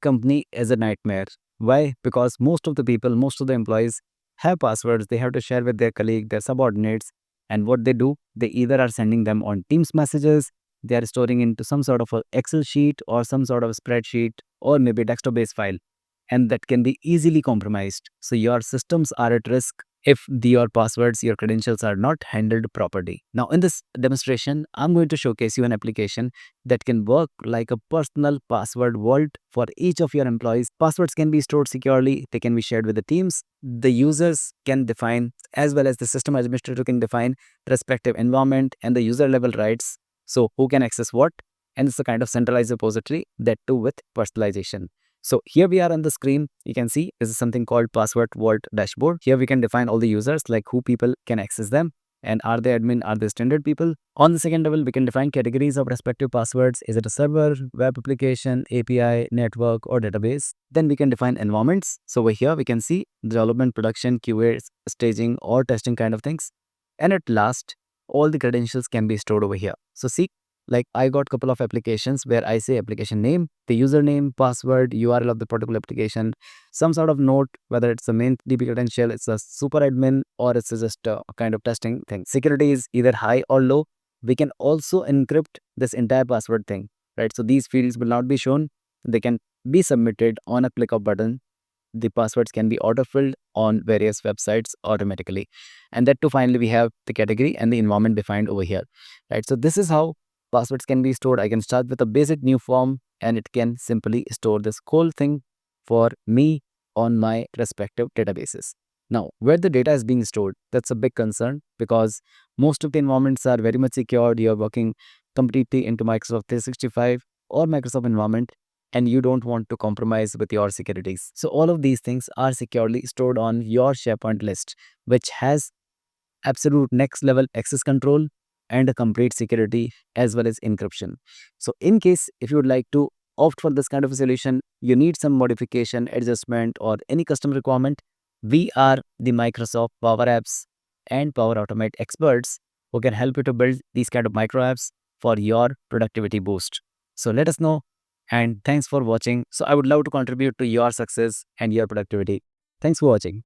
company is a nightmare. Why? Because most of the people, most of the employees have passwords they have to share with their colleague, their subordinates. And what they do, they either are sending them on Teams messages, they are storing into some sort of a Excel sheet or some sort of spreadsheet or maybe desktop based file. And that can be easily compromised. So your systems are at risk if your passwords, your credentials are not handled properly. Now, in this demonstration, I'm going to showcase you an application that can work like a personal password vault for each of your employees. Passwords can be stored securely, they can be shared with the teams. The users can define, as well as the system administrator can define the respective environment and the user level rights. So, who can access what? And it's a kind of centralized repository, that too with personalization. So here we are on the screen. You can see this is something called Password Vault Dashboard. Here we can define all the users, like who people can access them and are they admin, are they standard people. On the second level, we can define categories of respective passwords. Is it a server, web application, API, network, or database? Then we can define environments. So over here we can see development, production, QA, staging, or testing kind of things. And at last, all the credentials can be stored over here. So see, like I got couple of applications where I say application name, the username, password, URL of the particular application, some sort of note, whether it's a main DB credential, it's a super admin, or it's just a kind of testing thing. Security is either high or low. We can also encrypt this entire password thing, right? So these fields will not be shown. They can be submitted on a click of button. The passwords can be auto-filled on various websites automatically. And that too, finally, we have the category and the environment defined over here, right? So this is how passwords can be stored. I can start with a basic new form and it can simply store this whole thing for me on my respective databases. Now, where the data is being stored, that's a big concern because most of the environments are very much secured. You're working completely into Microsoft 365 or Microsoft environment and you don't want to compromise with your securities. So all of these things are securely stored on your SharePoint list, which has absolute next level access control and a complete security as well as encryption. So in case if you would like to opt for this kind of a solution, you need some modification, adjustment or any custom requirement, we are the Microsoft Power Apps and Power Automate experts who can help you to build these kind of micro apps for your productivity boost. So let us know and thanks for watching. So I would love to contribute to your success and your productivity. Thanks for watching.